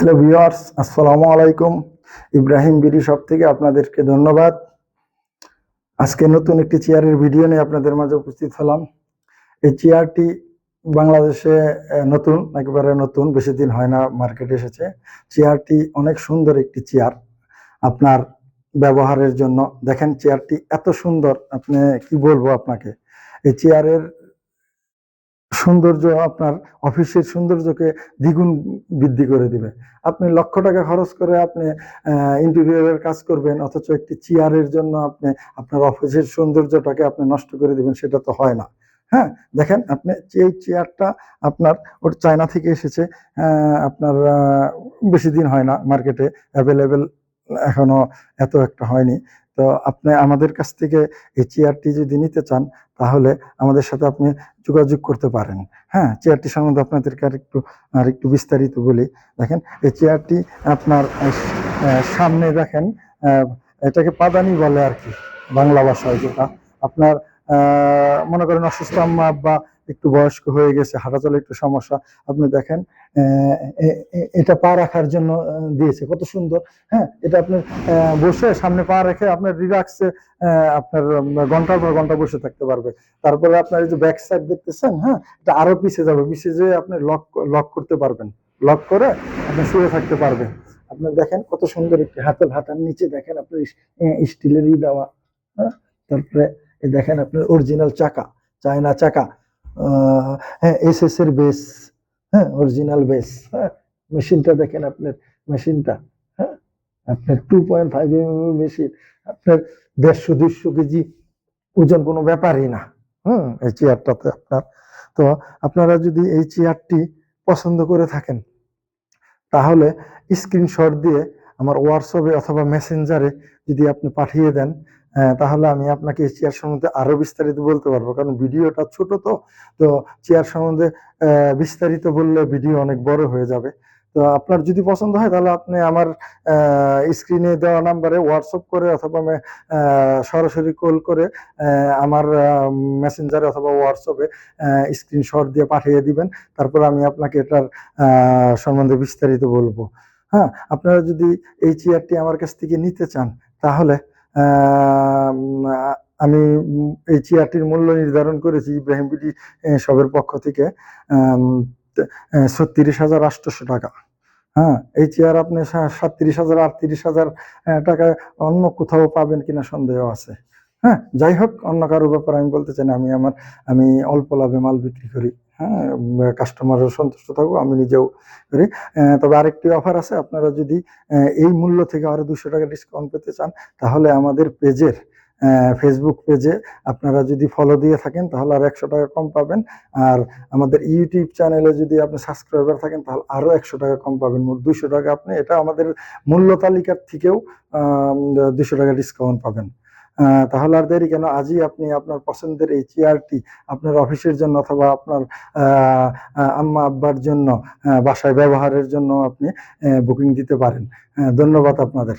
Hello viewers, আসসালামু আলাইকুম। Ibrahim BD shop থেকে আপনাদেরকে ধন্যবাদ। আজকে নতুন একটি চেয়ারের ভিডিও নিয়ে আপনাদের মাঝে উপস্থিত হলাম। এই চেয়ারটি বাংলাদেশে নতুন, একেবারে নতুন, বেশি দিন হয় না মার্কেটে এসেছে। চেয়ারটি অনেক সুন্দর একটি চেয়ার আপনার ব্যবহারের জন্য। দেখেন চেয়ারটি এত সুন্দর, আপনি কি বলবো আপনাকে। এই চেয়ারের সৌন্দর্য আপনার অফিসের সৌন্দর্যকে দ্বিগুণ বৃদ্ধি করে দিবে। আপনি লক্ষ টাকা খরচ করে আপনি ইন্টেরিয়রের কাজ করবেন, অথচ একটি চেয়ারের জন্য আপনি আপনার অফিসের সৌন্দর্যটাকে আপনি নষ্ট করে দিবেন, সেটা তো হয় না। হ্যাঁ, দেখেন আপনি এই চেয়ারটা আপনার চায়না থেকে এসেছে। আপনার বেশি দিন হয় না মার্কেটে অ্যাভেলেবেল, এখনো এত একটা হয়নি। তো আপনি আমাদের কাছ থেকে এই চেয়ারটি যদি নিতে চান, তাহলে আমাদের সাথে আপনি যোগাযোগ করতে পারেন। হ্যাঁ, চেয়ারটি সম্বন্ধে আপনাদেরকে আরেকটু বিস্তারিত বলি। দেখেন এই চেয়ারটি আপনার সামনে দেখেন, এটাকে পাদানি বলে আর কি বাংলা ভাষায়, যেটা আপনার মনে করেন অসুস্থ আম্মা আব্বা একটু বয়স্ক হয়ে গেছে, হাঁটাচলা একটু সমস্যা, আপনি দেখেন এটা পা রাখার জন্য দিয়েছে, কত সুন্দর। হ্যাঁ, এটা আপনি বসে সামনে পা রেখে আপনার রিল্যাক্সে আপনার ঘন্টার পর ঘন্টা বসে থাকতে পারবে। তারপরে আপনার এই যে ব্যাক সাইড দেখতেছেন, হ্যাঁ, এটা আরো পিছিয়ে যাবে, পিছিয়ে যেয়ে আপনি লক করতে পারবেন, লক করে আপনি শুয়ে থাকতে পারবেন। আপনি দেখেন কত সুন্দর একটি হাতার নিচে দেখেন আপনার স্টিলেরই দেওয়া। হ্যাঁ, তারপরে দেখেন আপনার অরিজিনাল চাকা, চায়না চাকা, হ্যাঁ, এসএস এর বেস, হ্যাঁ, অরিজিনাল বেস। হ্যাঁ, মেশিনটা দেখেন আপনার, মেশিনটা, হ্যাঁ, আপনার 2.5 mm মেশিন, আপনার 150-200 কেজি ওজন কোনো ব্যাপারই না। এই চেয়ারটাতে আপনার, তো আপনারা যদি এই চেয়ারটি পছন্দ করে থাকেন, তাহলে স্ক্রিনশট দিয়ে আমার হোয়াটসঅ্যাপে অথবা মেসেঞ্জারে যদি আপনি পাঠিয়ে দেন, তাহলে আমি আপনাকে এই চেয়ার সম্বন্ধে আরো বিস্তারিত বলতে পারবো। কারণ ভিডিওটা ছোট, তো চেয়ার সম্বন্ধে বিস্তারিত বললে ভিডিও অনেক বড় হয়ে যাবে। তো আপনার যদি পছন্দ হয়, তাহলে আপনি আমার স্ক্রিনে দেওয়া নাম্বারে হোয়াটসঅ্যাপ করে অথবা সরাসরি কল করে আমার মেসেঞ্জারে অথবা হোয়াটসঅ্যাপে স্ক্রিনশট দিয়ে পাঠিয়ে দিবেন। তারপর আমি আপনাকে এটার সম্বন্ধে বিস্তারিত বলবো। হ্যাঁ, আপনারা যদি এই চেয়ারটি আমার কাছ থেকে নিতে চান, তাহলে আমি এই চেয়ারটির মূল্য নির্ধারণ করেছি ইব্রাহিম বিডি শপের পক্ষ থেকে 36,800 টাকা। হ্যাঁ, এই চেয়ার আপনি 37,000 38,000 টাকায় অন্য কোথাও পাবেন কিনা সন্দেহ আছে। হ্যাঁ, যাই হোক, অন্য কারোর ব্যাপারে আমি বলতে চাই না। আমি অল্প লাভে মাল বিক্রি করি। হ্যাঁ, কাস্টমারও সন্তুষ্ট থাকবো, আমি নিজেও করি। তবে আরেকটি অফার আছে, আপনারা যদি এই মূল্য থেকে আরো 200 টাকা ডিসকাউন্ট পেতে চান, তাহলে আমাদের পেজের ফেসবুক পেজে আপনারা যদি ফলো দিয়ে থাকেন, তাহলে আর 100 টাকা কম পাবেন। আর আমাদের ইউটিউব চ্যানেলে যদি আপনি সাবস্ক্রাইবার থাকেন, তাহলে আরো 100 টাকা কম পাবেন। মোট 200 টাকা আপনি, এটা আমাদের মূল্য তালিকার থেকেও 200 টাকা ডিসকাউন্ট পাবেন। তাহলে আর দেরি কেন, আজই আপনি আপনার পছন্দের এই চেয়ারটি আপনার অফিসের জন্য অথবা আপনার আম্মা আব্বার জন্য বাসায় ব্যবহারের জন্য আপনি বুকিং দিতে পারেন। ধন্যবাদ আপনাদের।